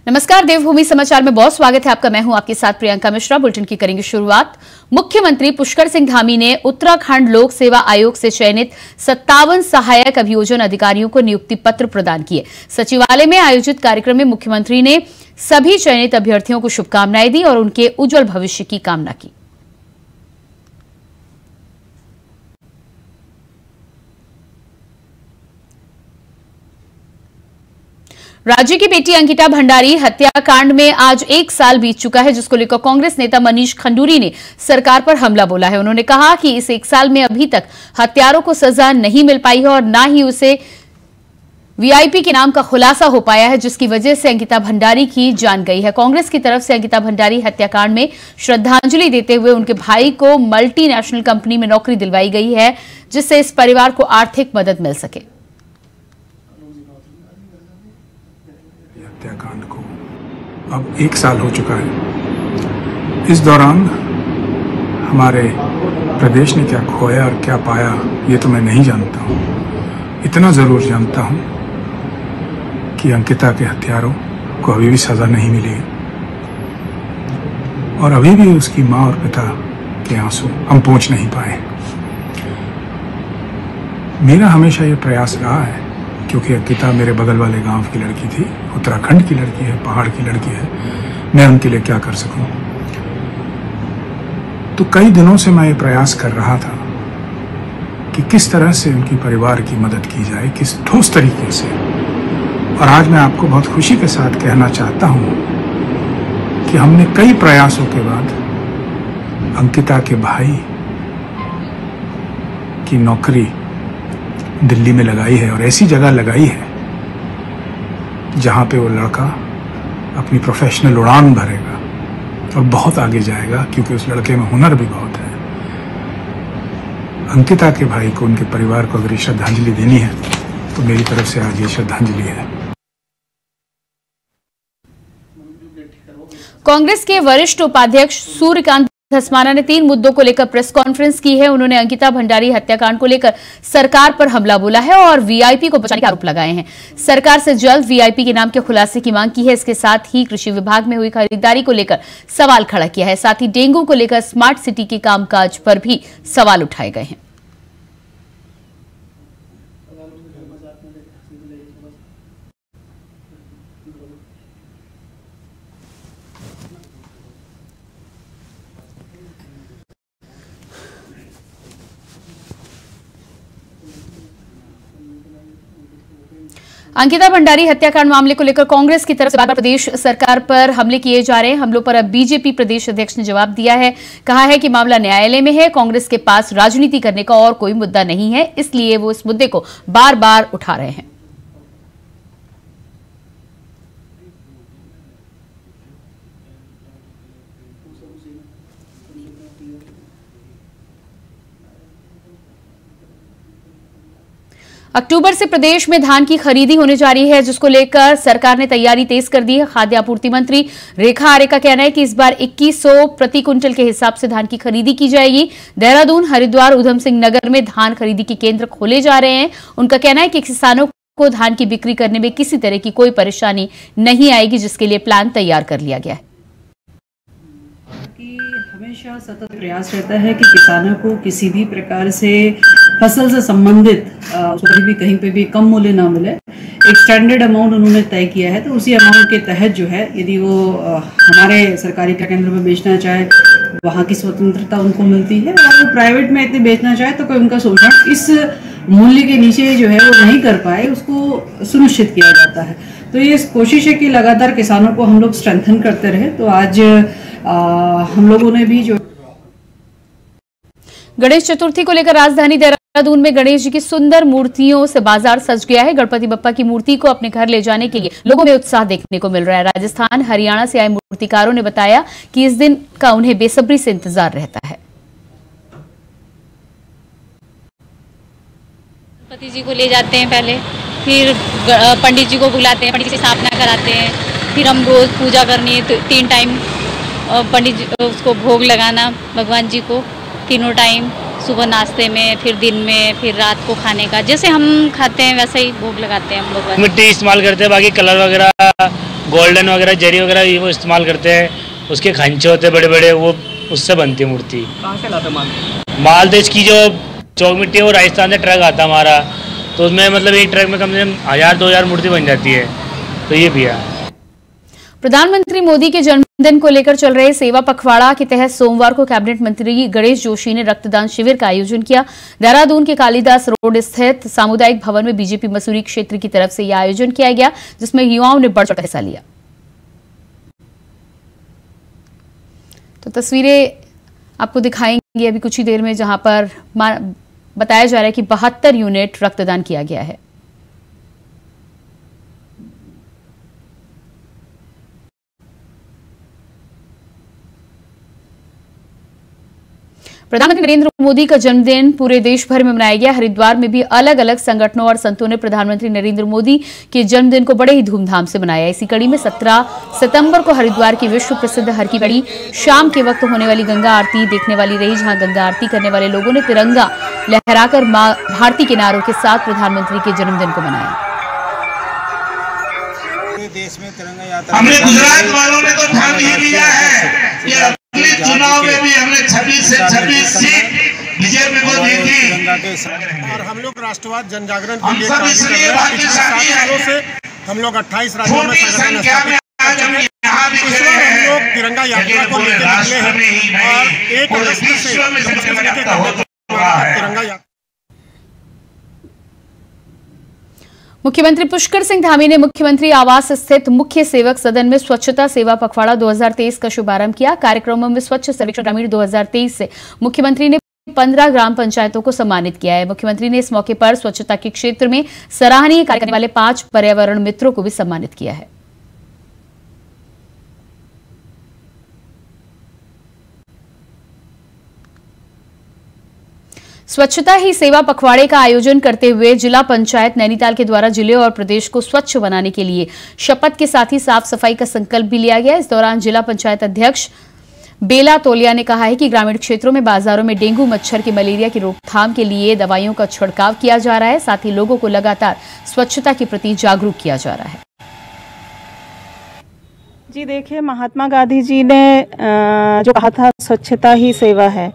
नमस्कार, देवभूमि समाचार में बहुत स्वागत है आपका। मैं हूं आपके साथ प्रियंका मिश्रा। बुलेटिन की करेंगे शुरुआत। मुख्यमंत्री पुष्कर सिंह धामी ने उत्तराखंड लोक सेवा आयोग से चयनित 57 सहायक अभियोजन अधिकारियों को नियुक्ति पत्र प्रदान किए। सचिवालय में आयोजित कार्यक्रम में मुख्यमंत्री ने सभी चयनित अभ्यर्थियों को शुभकामनाएं दी और उनके उज्जवल भविष्य की कामना की। राज्य की बेटी अंकिता भंडारी हत्याकांड में आज 1 साल बीत चुका है, जिसको लेकर कांग्रेस नेता मनीष खंडूरी ने सरकार पर हमला बोला है। उन्होंने कहा कि इस 1 साल में अभी तक हत्यारों को सजा नहीं मिल पाई है और न ही उसे वीआईपी के नाम का खुलासा हो पाया है, जिसकी वजह से अंकिता भंडारी की जान गई है। कांग्रेस की तरफ से अंकिता भंडारी हत्याकांड में श्रद्धांजलि देते हुए उनके भाई को मल्टीनेशनल कंपनी में नौकरी दिलवाई गई है, जिससे इस परिवार को आर्थिक मदद मिल सके। हत्याकांड को अब 1 साल हो चुका है। इस दौरान हमारे प्रदेश ने क्या खोया और क्या पाया, ये तो मैं नहीं जानता हूँ। इतना ज़रूर जानता हूँ कि अंकिता के हत्यारों को अभी भी सज़ा नहीं मिली और अभी भी उसकी माँ और पिता के आंसू हम पोंछ नहीं पाए। मेरा हमेशा ये प्रयास रहा है, क्योंकि अंकिता मेरे बगल वाले गांव की लड़की थी, उत्तराखंड की लड़की है, पहाड़ की लड़की है, मैं उनके लिए क्या कर सकूं। तो कई दिनों से मैं ये प्रयास कर रहा था कि किस तरह से उनकी परिवार की मदद की जाए, किस ठोस तरीके से। और आज मैं आपको बहुत खुशी के साथ कहना चाहता हूं कि हमने कई प्रयासों के बाद अंकिता के भाई की नौकरी दिल्ली में लगाई है और ऐसी जगह लगाई है जहां पे वो लड़का अपनी प्रोफेशनल उड़ान भरेगा और बहुत आगे जाएगा, क्योंकि उस लड़के में हुनर भी बहुत है। अंकिता के भाई को, उनके परिवार को अगर श्रद्धांजलि देनी है तो मेरी तरफ से आज ये श्रद्धांजलि है। कांग्रेस के वरिष्ठ उपाध्यक्ष सूर्यकांत धस्माना ने 3 मुद्दों को लेकर प्रेस कॉन्फ्रेंस की है। उन्होंने अंकिता भंडारी हत्याकांड को लेकर सरकार पर हमला बोला है और वीआईपी को बचाने के आरोप लगाए हैं। सरकार से जल्द वीआईपी के नाम के खुलासे की मांग की है। इसके साथ ही कृषि विभाग में हुई खरीदारी को लेकर सवाल खड़ा किया है। साथ ही डेंगू को लेकर स्मार्ट सिटी के कामकाज पर भी सवाल उठाए गए हैं। अंकिता भंडारी हत्याकांड मामले को लेकर कांग्रेस की तरफ से बार-बार प्रदेश सरकार पर हमले किए जा रहे हैं। हमलों पर अब बीजेपी प्रदेश अध्यक्ष ने जवाब दिया है। कहा है कि मामला न्यायालय में है, कांग्रेस के पास राजनीति करने का और कोई मुद्दा नहीं है, इसलिए वो इस मुद्दे को बार-बार उठा रहे हैं। अक्टूबर से प्रदेश में धान की खरीदी होने जा रही है, जिसको लेकर सरकार ने तैयारी तेज कर दी है। खाद्य आपूर्ति मंत्री रेखा आर्य का कहना है कि इस बार 2100 प्रति क्विंटल के हिसाब से धान की खरीदी की जाएगी। देहरादून, हरिद्वार, उधम सिंह नगर में धान खरीदी के केंद्र खोले जा रहे हैं। उनका कहना है कि किसानों को धान की बिक्री करने में किसी तरह की कोई परेशानी नहीं आएगी, जिसके लिए प्लान तैयार कर लिया गया है। हमेशा सतत प्रयास रहता है कि किसानों को किसी भी प्रकार से फसल से संबंधित कहीं पे भी कम मूल्य ना मिले। एक स्टैंडर्ड अमाउंट उन्होंने तय किया है, तो उसी अमाउंट के तहत जो है, यदि वो हमारे सरकारी केंद्र में बेचना चाहे, वहाँ की स्वतंत्रता उनको मिलती है, और वो प्राइवेट में इतने बेचना चाहे तो कोई उनका शोषण इस मूल्य के नीचे जो है वो नहीं कर पाए, उसको सुनिश्चित किया जाता है। तो ये कोशिश है कि लगातार किसानों को हम लोग स्ट्रेंथन करते रहे। तो आज हम लोगों ने भी जो गणेश चतुर्थी को लेकर राजधानी देहरादून में गणेश जी की सुंदर मूर्तियों से बाजार सज गया है। गणपति बप्पा की मूर्ति को अपने घर ले जाने के लिए लोगों में उत्साह देखने को मिल रहा है। राजस्थान, हरियाणा से आए मूर्तिकारों ने बताया कि इस दिन का उन्हें बेसब्री से इंतजार रहता है। गणपति जी को ले जाते हैं पहले, फिर पंडित जी को बुलाते हैं, पंडित जी से स्थापना कराते हैं, फिर हम रोज पूजा करनी है 3 टाइम, पंडित जी उसको भोग लगाना भगवान जी को तीनों टाइम, सुबह नाश्ते में, फिर दिन में, फिर रात को खाने का। जैसे हम खाते हैं वैसे ही भोग लगाते हैं हम लोग। मिट्टी इस्तेमाल करते हैं, बाकी कलर वगैरह गोल्डन वगैरह जरी वगैरह वो इस्तेमाल करते हैं, उसके खंचे होते हैं बड़े बड़े, वो उससे बनती है मूर्ति। कहाँ से लाते माल? माल तो इसकी जो चौक मिट्टी है वो राजस्थान से ट्रक आता हमारा, तो उसमें मतलब एक ट्रक में कम से कम 1000-2000 मूर्ति बन जाती है, तो ये भी है। प्रधानमंत्री मोदी के जन्मदिन को लेकर चल रहे सेवा पखवाड़ा के तहत सोमवार को कैबिनेट मंत्री गणेश जोशी ने रक्तदान शिविर का आयोजन किया। देहरादून के कालीदास रोड स्थित सामुदायिक भवन में बीजेपी मसूरी क्षेत्र की तरफ से यह आयोजन किया गया, जिसमें युवाओं ने बढ़ चढ़कर हिस्सा लिया। तो तस्वीरें आपको दिखाएंगे अभी कुछ ही देर में, जहां पर बताया जा रहा है कि 72 यूनिट रक्तदान किया गया है। प्रधानमंत्री नरेंद्र मोदी का जन्मदिन पूरे देश भर में मनाया गया। हरिद्वार में भी अलग अलग संगठनों और संतों ने प्रधानमंत्री नरेंद्र मोदी के जन्मदिन को बड़े ही धूमधाम से मनाया। इसी कड़ी में 17 सितंबर को हरिद्वार की विश्व प्रसिद्ध हर की पैड़ी शाम के वक्त होने वाली गंगा आरती देखने वाली रही, जहां गंगा आरती करने वाले लोगों ने तिरंगा लहराकर मां भारती के नारों के साथ प्रधानमंत्री के जन्मदिन को मनाया। देश में तिरंगा यात्रा हमने गुजरात वालों ने तो ठान ही लिया है, चुनाव में भी हमने 26 से 26 सीट बीजेपी को दी थी। और हम लोग राष्ट्रवाद जन जागरण के लिए पिछले 7 सालों से हम लोग 28 राज्यों में संगठन स्थापित कर चुके हैं। हम लोग तिरंगा यात्रा को लेकर निकले हैं और 1 अगस्त से तिरंगा यात्रा। मुख्यमंत्री पुष्कर सिंह धामी ने मुख्यमंत्री आवास स्थित मुख्य सेवक सदन में स्वच्छता सेवा पखवाड़ा 2023 का शुभारंभ किया। कार्यक्रमों में स्वच्छ सर्वेक्षण ग्रामीण 2023 से मुख्यमंत्री ने 15 ग्राम पंचायतों को सम्मानित किया है। मुख्यमंत्री ने इस मौके पर स्वच्छता के क्षेत्र में सराहनीय कार्य करने वाले 5 पर्यावरण मित्रों को भी सम्मानित किया है। स्वच्छता ही सेवा पखवाड़े का आयोजन करते हुए जिला पंचायत नैनीताल के द्वारा जिले और प्रदेश को स्वच्छ बनाने के लिए शपथ के साथ ही साफ सफाई का संकल्प भी लिया गया। इस दौरान जिला पंचायत अध्यक्ष बेला तोलिया ने कहा है कि ग्रामीण क्षेत्रों में बाजारों में डेंगू मच्छर की मलेरिया की रोकथाम के लिए दवाइयों का छिड़काव किया जा रहा है, साथ ही लोगों को लगातार स्वच्छता के प्रति जागरूक किया जा रहा है। जी देखिए, महात्मा गांधी जी ने जो कहा था स्वच्छता ही सेवा है,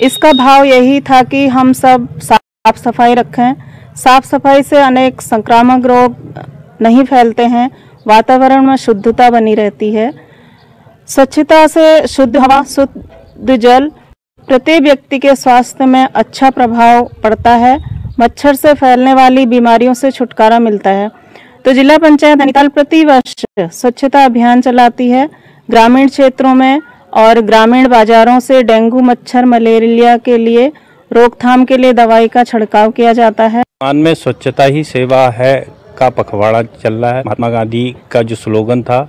इसका भाव यही था कि हम सब साफ सफाई रखें। साफ सफाई से अनेक संक्रामक रोग नहीं फैलते हैं, वातावरण में शुद्धता बनी रहती है। स्वच्छता से शुद्ध हवा, शुद्ध जल, प्रत्येक व्यक्ति के स्वास्थ्य में अच्छा प्रभाव पड़ता है। मच्छर से फैलने वाली बीमारियों से छुटकारा मिलता है। तो जिला पंचायत नैनीताल प्रतिवर्ष स्वच्छता अभियान चलाती है। ग्रामीण क्षेत्रों में और ग्रामीण बाजारों से डेंगू मच्छर मलेरिया के लिए रोकथाम के लिए दवाई का छिड़काव किया जाता है। मान में स्वच्छता ही सेवा है का पखवाड़ा चल रहा है। महात्मा गांधी का जो स्लोगन था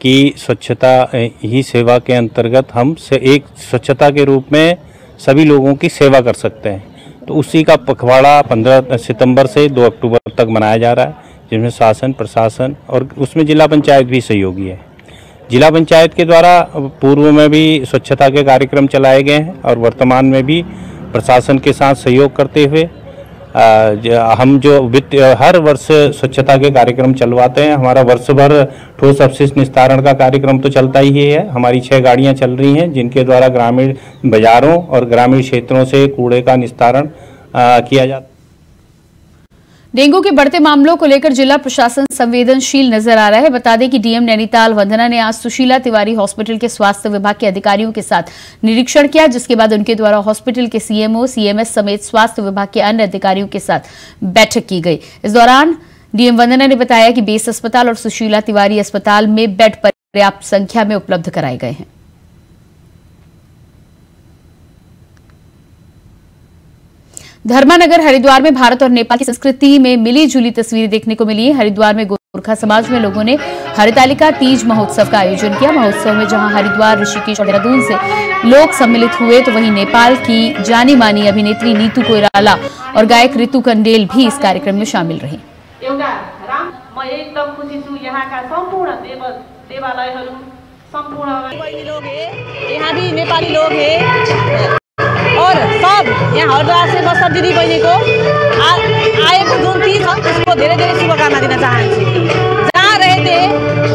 कि स्वच्छता ही सेवा के अंतर्गत हम से एक स्वच्छता के रूप में सभी लोगों की सेवा कर सकते हैं, तो उसी का पखवाड़ा 15 सितंबर से 2 अक्टूबर तक मनाया जा रहा है, जिसमें शासन प्रशासन और उसमें जिला पंचायत भी सहयोगी है। जिला पंचायत के द्वारा पूर्व में भी स्वच्छता के कार्यक्रम चलाए गए हैं और वर्तमान में भी प्रशासन के साथ सहयोग करते हुए हम जो हर वर्ष स्वच्छता के कार्यक्रम चलवाते हैं। हमारा वर्ष भर ठोस अपशिष्ट निस्तारण का कार्यक्रम तो चलता ही है। हमारी 6 गाड़ियां चल रही हैं, जिनके द्वारा ग्रामीण बाजारों और ग्रामीण क्षेत्रों से कूड़े का निस्तारण किया जाता है। डेंगू के बढ़ते मामलों को लेकर जिला प्रशासन संवेदनशील नजर आ रहा है। बता दें कि डीएम नैनीताल वंदना ने आज सुशीला तिवारी हॉस्पिटल के स्वास्थ्य विभाग के अधिकारियों के साथ निरीक्षण किया, जिसके बाद उनके द्वारा हॉस्पिटल के सीएमओ, सीएमएस समेत स्वास्थ्य विभाग के अन्य अधिकारियों के साथ बैठक की गई। इस दौरान डीएम वंदना ने बताया कि बेस अस्पताल और सुशीला तिवारी अस्पताल में बेड पर्याप्त संख्या में उपलब्ध कराए गए हैं। धर्मानगर हरिद्वार में भारत और नेपाल की संस्कृति में मिली जुली तस्वीरें देखने को मिली। हरिद्वार में गोरखा समाज में लोगों ने हरितालिका तीज महोत्सव का आयोजन किया। महोत्सव में जहां हरिद्वार, ऋषिकेश और देहरादून से लोग सम्मिलित हुए, तो वहीं नेपाल की जानी मानी अभिनेत्री नीतू कोइराला और गायक ऋतु कंडेल भी इस कार्यक्रम में शामिल रही। यहाँ भी नेपाली लोग हैं और सब यहाँ हरिद्वार से बस दिदी बहिनी को आएको जुन तीज छ उसको धेरै धेरै शुभकामना दिन चाहन्छु। जहाँ रहे थे,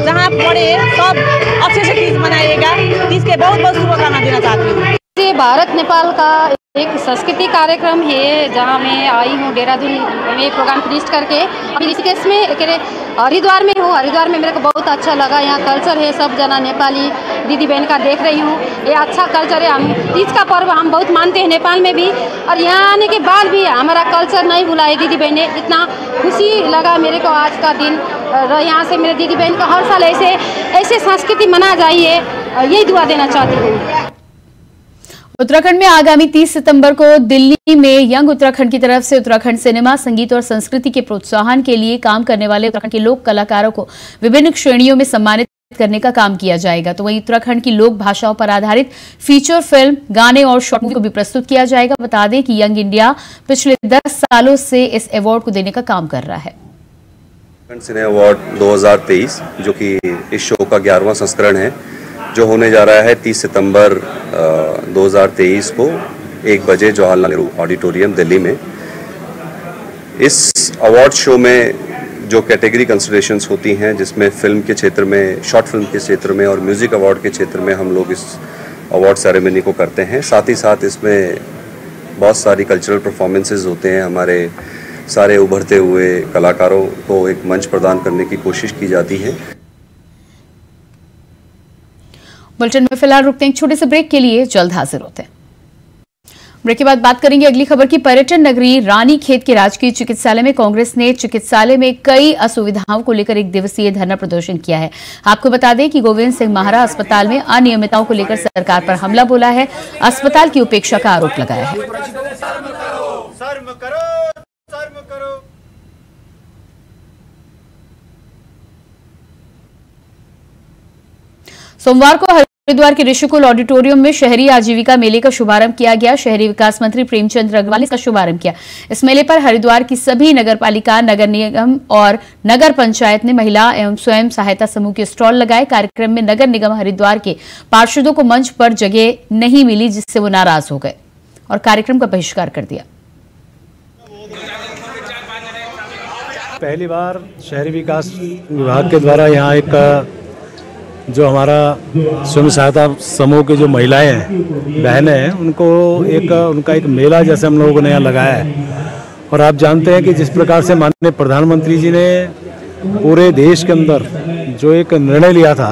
जहाँ बड़े सब अच्छे से तीज मनाइएगा। तीज के बहुत बहुत शुभकामना देना चाहती हूँ। ये भारत नेपाल का एक संस्कृति कार्यक्रम है जहाँ मैं आई हूँ देहरादून में प्रोग्राम फिनिश करके। अभी ऋषिकेश में हरिद्वार में हूँ। हरिद्वार में मेरे को बहुत अच्छा लगा। यहाँ कल्चर है, सब जना नेपाली दीदी बहन का देख रही हूँ। ये अच्छा कल्चर है। हम तीज का पर्व हम बहुत मानते हैं नेपाल में भी, और यहाँ आने के बाद भी हमारा कल्चर नहीं भूला है दीदी बहने। इतना खुशी लगा मेरे को आज का दिन। यहाँ से मेरे दीदी बहन को हर साल ऐसे संस्कृति मना जाइए, यही दुआ देना चाहती हूँ। उत्तराखंड में आगामी 30 सितंबर को दिल्ली में यंग उत्तराखंड की तरफ से उत्तराखंड सिनेमा, संगीत और संस्कृति के प्रोत्साहन के लिए काम करने वाले उत्तराखंड के लोक कलाकारों को विभिन्न श्रेणियों में सम्मानित करने का काम किया जाएगा। तो वहीं उत्तराखंड की लोक भाषाओं पर आधारित फीचर फिल्म, गाने और शॉर्ट मूवी को भी प्रस्तुत किया जाएगा। बता दें कि यंग इंडिया पिछले 10 सालों से इस अवार्ड को देने का काम कर रहा है। सिने अवार्ड 2023 जो कि इस शो का 11वां संस्करण है, जो होने जा रहा है 30 सितंबर 2023 को 1 बजे जवाहरलाल नेहरू ऑडिटोरियम दिल्ली में। इस अवार्ड शो में जो कैटेगरी कंसिडरेशंस होती हैं, जिसमें फिल्म के क्षेत्र में, शॉर्ट फिल्म के क्षेत्र में और म्यूज़िक अवार्ड के क्षेत्र में हम लोग इस अवार्ड सेरेमनी को करते हैं। साथ ही साथ इसमें बहुत सारी कल्चरल परफॉर्मेंसेस होते हैं। हमारे सारे उभरते हुए कलाकारों को एक मंच प्रदान करने की कोशिश की जाती है। बुलेटिन में फिलहाल रुकते हैं एक छोटे से ब्रेक के लिए, जल्द हाजिर होते हैं। ब्रेक के बाद बात करेंगे अगली खबर की। पर्यटन नगरी रानीखेत के राजकीय चिकित्सालय में कांग्रेस ने चिकित्सालय में कई असुविधाओं को लेकर 1 दिवसीय धरना प्रदर्शन किया है। आपको बता दें कि गोविंद सिंह महारा अस्पताल में अनियमितताओं को लेकर सरकार पर हमला बोला है, अस्पताल की उपेक्षा का आरोप लगाया है। सोमवार को हरिद्वार के ऋषिकुल ऑडिटोरियम में शहरी आजीविका मेले का शुभारंभ किया गया। शहरी विकास मंत्री प्रेमचंद अग्रवाल ने इसका शुभारंभ किया। इस मेले पर हरिद्वार की सभी नगरपालिका, नगर निगम और नगर पंचायत ने महिला एवं स्वयं सहायता समूह के स्टॉल लगाए। कार्यक्रम में नगर निगम हरिद्वार के पार्षदों को मंच पर जगह नहीं मिली, जिससे वो नाराज हो गए और कार्यक्रम का बहिष्कार कर दिया। पहली बार शहरी विकास विभाग के द्वारा यहाँ एक जो हमारा स्वयं सहायता समूह के जो महिलाएं हैं, बहनें हैं, उनका एक मेला जैसे हम लोगों ने यहाँ लगाया है। और आप जानते हैं कि जिस प्रकार से माननीय प्रधानमंत्री जी ने पूरे देश के अंदर जो एक निर्णय लिया था,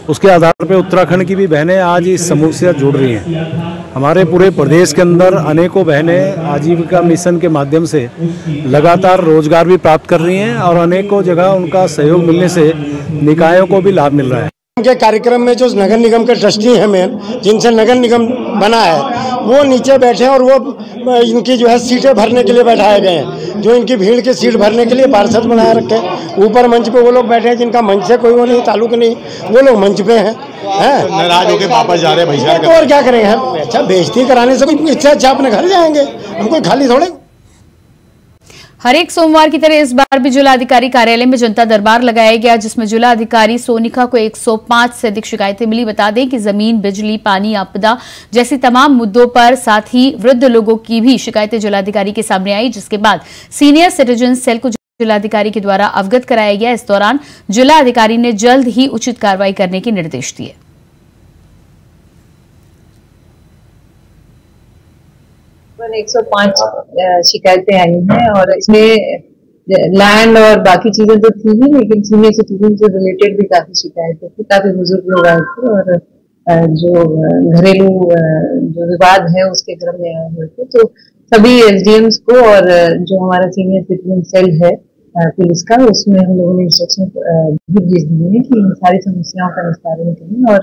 उसके आधार पर उत्तराखंड की भी बहनें आज इस समूह से जुड़ रही हैं। हमारे पूरे प्रदेश के अंदर अनेकों बहनें आजीविका मिशन के माध्यम से लगातार रोजगार भी प्राप्त कर रही हैं और अनेकों जगह उनका सहयोग मिलने से निकायों को भी लाभ मिल रहा है। के कार्यक्रम में जो नगर निगम के ट्रस्टी हैं मेन, जिनसे नगर निगम बना है, वो नीचे बैठे हैं और वो इनकी जो है सीटें भरने के लिए बैठाए गए हैं। जो इनकी भीड़ की सीट भरने के लिए पार्षद बनाए रखे हैं। ऊपर मंच पे वो लोग बैठे हैं जिनका मंच से कोई वो नहीं, ताल्लुक नहीं, वो लोग मंच पे हैं। नाराज होकर वापस जा रहे हैं भैया। तो और क्या करेंगे हम? अच्छा, बेइज्जती कराने से कोई इच्छा अच्छा अपने घर जाएंगे, हम कोई खाली थोड़े। हर एक सोमवार की तरह इस बार भी जिलाधिकारी कार्यालय में जनता दरबार लगाया गया, जिसमें जिलाधिकारी सोनिका को 105 से अधिक शिकायतें मिली। बता दें कि जमीन, बिजली, पानी, आपदा जैसी तमाम मुद्दों पर, साथ ही वृद्ध लोगों की भी शिकायतें जिलाधिकारी के सामने आई, जिसके बाद सीनियर सिटीजन सेल को जिलाधिकारी के द्वारा अवगत कराया गया। इस दौरान जिलाधिकारी ने जल्द ही उचित कार्रवाई करने के निर्देश दिए। 105 शिकायतें आई हैं और इसमें लैंड और बाकी चीजें तो थी ही, लेकिन सीनियर सिटीजन से रिलेटेड भी काफी शिकायतें थी। काफी बुजुर्ग लोग आए थे और जो घरेलू जो विवाद है उसके क्रम में आए हुए थे। तो सभी एसडीएम्स को और जो हमारा सीनियर सिटीजन सेल है पुलिस का, उसमें हम लोगों ने इंस्ट्रक्शन भी भेज दिए हैं कि इन सारी समस्याओं का निस्तारण करें और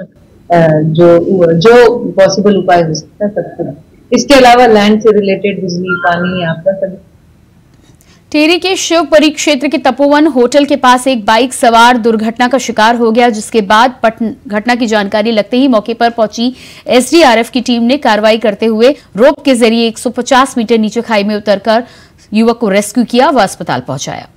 जो पॉसिबल उपाय हो सकता है तब तक। इसके अलावा लैंड से रिलेटेड बिजली, पानी, आपदा सभी। टिहरी के शिवपुरी क्षेत्र के तपोवन होटल के पास एक बाइक सवार दुर्घटना का शिकार हो गया, जिसके बाद घटना की जानकारी लगते ही मौके पर पहुंची एसडीआरएफ की टीम ने कार्रवाई करते हुए रोप के जरिए 150 मीटर नीचे खाई में उतरकर युवक को रेस्क्यू किया व अस्पताल पहुंचाया।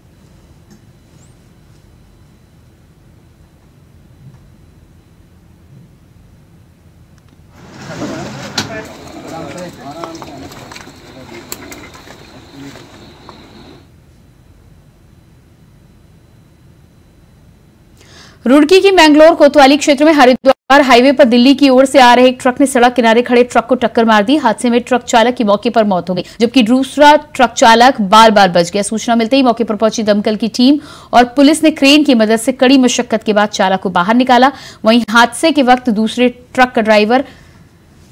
रुड़की की मैंगलोर कोतवाली क्षेत्र में हरिद्वार हाईवे पर दिल्ली की ओर से आ रहे एक ट्रक ने सड़क किनारे खड़े ट्रक को टक्कर मार दी। हादसे में ट्रक चालक की मौके पर मौत हो गई, जबकि दूसरा ट्रक चालक बाल बाल बच गया। सूचना मिलते ही मौके पर पहुंची दमकल की टीम और पुलिस ने क्रेन की मदद से कड़ी मशक्कत के बाद चालक को बाहर निकाला। वहीं हादसे के वक्त दूसरे ट्रक का ड्राइवर,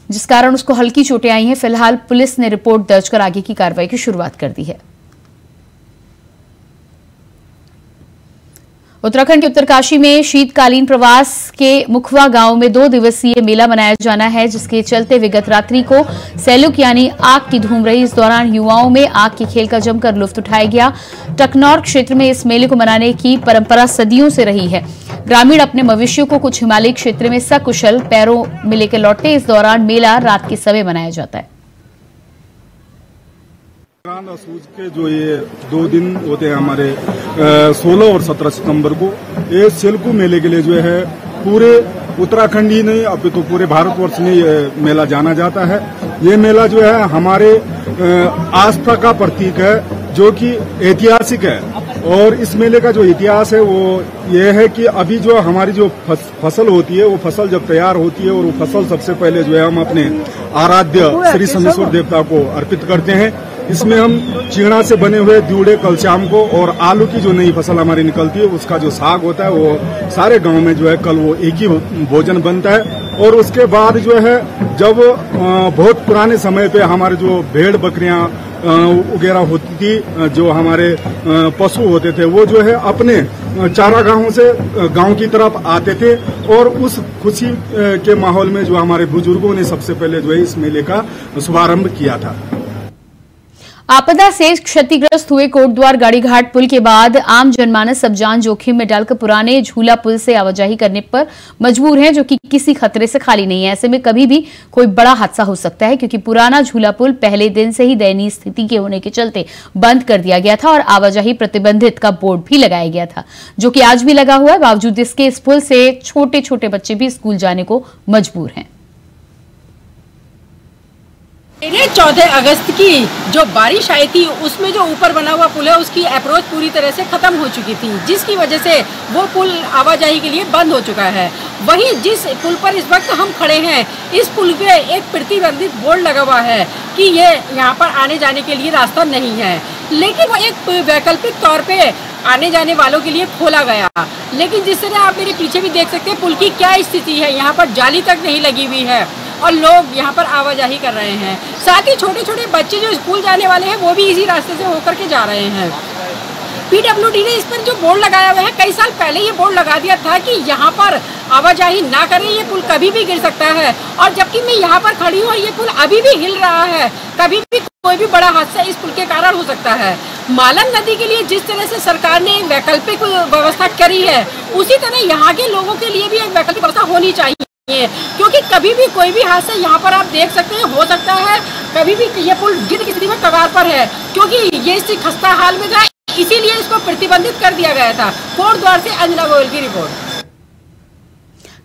जिस कारण उसको हल्की चोटें आई हैं, फिलहाल पुलिस ने रिपोर्ट दर्ज कर आगे की कार्रवाई की शुरुआत कर दी है। उत्तराखंड के उत्तरकाशी में शीतकालीन प्रवास के मुखवा गांव में 2 दिवसीय मेला मनाया जाना है, जिसके चलते विगत रात्रि को सैलुक यानी आग की धूम रही। इस दौरान युवाओं में आग के खेल का जमकर लुत्फ उठाया गया। टकनौर क्षेत्र में इस मेले को मनाने की परंपरा सदियों से रही है। ग्रामीण अपने मवेशियों को कुछ हिमालयी क्षेत्र में सकुशल पैरों में लेकर लौटे। इस दौरान मेला रात के समय मनाया जाता है। सूज के जो ये 2 दिन होते हैं हमारे 16 और 17 सितंबर को, ये सेल्कू मेले के लिए जो है पूरे उत्तराखंड ही नहीं अभी तो पूरे भारतवर्ष में ये मेला जाना जाता है। ये मेला जो है हमारे आस्था का प्रतीक है, जो कि ऐतिहासिक है। और इस मेले का जो इतिहास है वो ये है कि अभी जो हमारी जो फसल होती है, वो फसल जब तैयार होती है और वो फसल सबसे पहले जो है हम अपने आराध्य श्री सोमेश्वर देवता को अर्पित करते हैं। इसमें हम चीड़ा से बने हुए दीवड़े कलशाम को और आलू की जो नई फसल हमारी निकलती है उसका जो साग होता है वो सारे गांव में जो है कल वो एक ही भोजन बनता है। और उसके बाद जो है जब बहुत पुराने समय पे हमारे जो भेड़ बकरियां वगैरह होती थी, जो हमारे पशु होते थे, वो जो है अपने चारागाहों से गांव की तरफ आते थे और उस खुशी के माहौल में जो हमारे बुजुर्गों ने सबसे पहले जो है इस मेले का शुभारंभ किया था। आपदा से क्षतिग्रस्त हुए कोटद्वार गाड़ीघाट पुल के बाद आम जनमानस अब जान जोखिम में डालकर पुराने झूला पुल से आवाजाही करने पर मजबूर हैं, जो कि किसी खतरे से खाली नहीं है। ऐसे में कभी भी कोई बड़ा हादसा हो सकता है, क्योंकि पुराना झूला पुल पहले दिन से ही दयनीय स्थिति के होने के चलते बंद कर दिया गया था और आवाजाही प्रतिबंधित का बोर्ड भी लगाया गया था, जो कि आज भी लगा हुआ है। बावजूद इसके इस पुल से छोटे छोटे बच्चे भी स्कूल जाने को मजबूर हैं। 14 अगस्त की जो बारिश आई थी उसमें जो ऊपर बना हुआ पुल है उसकी अप्रोच पूरी तरह से खत्म हो चुकी थी, जिसकी वजह से वो पुल आवाजाही के लिए बंद हो चुका है। वहीं जिस पुल पर इस वक्त हम खड़े हैं, इस पुल पे एक प्रतिबंधित बोर्ड लगा हुआ है कि ये यहाँ पर आने जाने के लिए रास्ता नहीं है, लेकिन वो एक वैकल्पिक तौर पे आने जाने वालों के लिए खोला गया। लेकिन जिस तरह आप मेरे पीछे भी देख सकते हैं पुल की क्या स्थिति है, यहाँ पर जाली तक नहीं लगी हुई है और लोग यहाँ पर आवाजाही कर रहे हैं। साथ ही छोटे छोटे बच्चे जो स्कूल जाने वाले हैं वो भी इसी रास्ते से होकर के जा रहे हैं। पीडब्ल्यूडी ने इस पर जो बोर्ड लगाया हुआ है, कई साल पहले ये बोर्ड लगा दिया था कि यहाँ पर आवाजाही ना करें, ये पुल कभी भी गिर सकता है। और जबकि मैं यहाँ पर खड़ी हूँ और ये पुल अभी भी हिल रहा है, कभी भी कोई भी बड़ा हादसा इस पुल के कारण हो सकता है। मालन नदी के लिए जिस तरह से सरकार ने वैकल्पिक व्यवस्था करी है, उसी तरह यहाँ के लोगों के लिए भी एक वैकल्पिक व्यवस्था होनी चाहिए, क्योंकि कभी भी कोई भी हादसा यहाँ पर आप देख सकते हैं हो सकता है। कभी भी ये पुल गिरने की स्थिति में कगार पर है, क्योंकि ये इस खस्ता हाल में था, इसीलिए इसको प्रतिबंधित कर दिया गया था। कोटद्वार से अंजना गोयल की रिपोर्ट।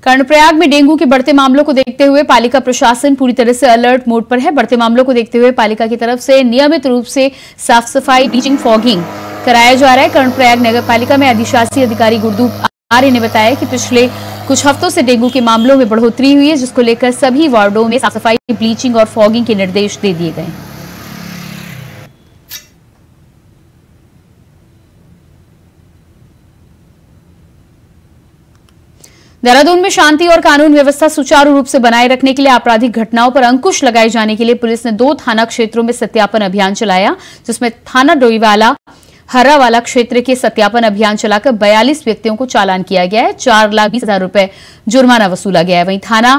कर्णप्रयाग में डेंगू के बढ़ते मामलों को देखते हुए पालिका प्रशासन पूरी तरह से अलर्ट मोड पर है। बढ़ते मामलों को देखते हुए पालिका की तरफ से नियमित रूप से साफ सफाई, ब्लीचिंग, फॉगिंग कराया जा रहा है। कर्णप्रयाग नगर पालिका में अधिशासी अधिकारी गुरदूप आर्य ने बताया कि पिछले कुछ हफ्तों से डेंगू के मामलों में बढ़ोतरी हुई है, जिसको लेकर सभी वार्डों में साफ सफाई, ब्लीचिंग और फॉगिंग के निर्देश दे दिए गए हैं। देहरादून में शांति और कानून व्यवस्था सुचारू रूप से बनाए रखने के लिए आपराधिक घटनाओं पर अंकुश लगाए जाने के लिए पुलिस ने 2 थाना क्षेत्रों में सत्यापन अभियान चलाया, जिसमें थाना डोईवाला हर्रावाला क्षेत्र के सत्यापन अभियान चलाकर 42 व्यक्तियों को चालान किया गया है। 4,20,000 रुपए जुर्माना वसूला गया है। वहीं थाना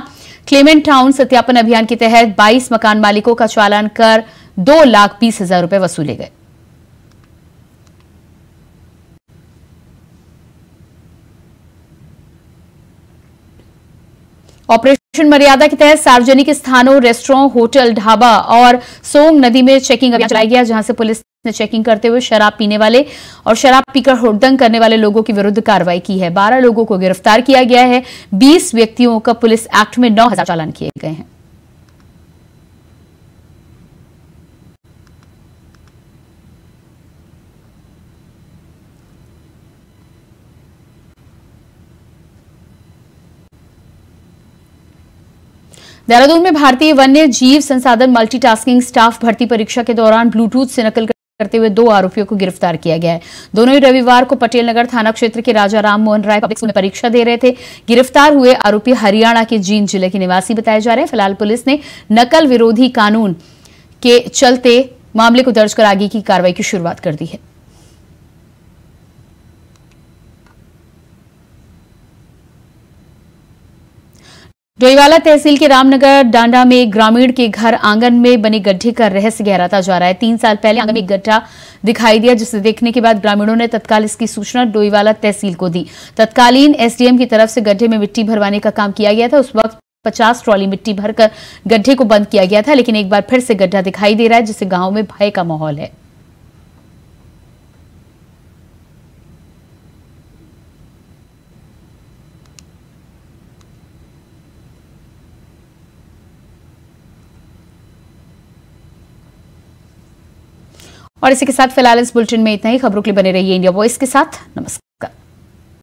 क्लेमेंट टाउन सत्यापन अभियान के तहत 22 मकान मालिकों का चालान कर 2,20,000 रुपए वसूले गए। ऑपरेशन मर्यादा के तहत सार्वजनिक स्थानों, रेस्टोरेंट, होटल, ढाबा और सोंग नदी में चेकिंग अभियान चलाया गया, जहां से पुलिस ने चेकिंग करते हुए शराब पीने वाले और शराब पीकर हुड़दंग करने वाले लोगों के विरुद्ध कार्रवाई की है। 12 लोगों को गिरफ्तार किया गया है। 20 व्यक्तियों का पुलिस एक्ट में 9,000 चालान किए गए हैं। देहरादून में भारतीय वन्य जीव संसाधन मल्टीटास्किंग स्टाफ भर्ती परीक्षा के दौरान ब्लूटूथ से नकल करते हुए 2 आरोपियों को गिरफ्तार किया गया है। दोनों ही रविवार को पटेल नगर थाना क्षेत्र के राजा राम मोहन राय पब्लिक स्कूल में परीक्षा दे रहे थे। गिरफ्तार हुए आरोपी हरियाणा के जींद जिले के निवासी बताए जा रहे हैं। फिलहाल पुलिस ने नकल विरोधी कानून के चलते मामले को दर्ज कर आगे की कार्रवाई की शुरुआत कर दी है। डोईवाला तहसील के रामनगर डांडा में एक ग्रामीण के घर आंगन में बने गड्ढे का रहस्य गहराता जा रहा है। 3 साल पहले आंगन में एक गड्ढा दिखाई दिया, जिसे देखने के बाद ग्रामीणों ने तत्काल इसकी सूचना डोईवाला तहसील को दी। तत्कालीन एसडीएम की तरफ से गड्ढे में मिट्टी भरवाने का काम किया गया था। उस वक्त 50 ट्रॉली मिट्टी भरकर गड्ढे को बंद किया गया था, लेकिन एक बार फिर से गड्ढा दिखाई दे रहा है, जिससे गांव में भय का माहौल है। और इसी के साथ फिलहाल इस बुलेटिन में इतना ही। खबरों के लिए बने रहिए इंडिया वॉइस के साथ। नमस्कार।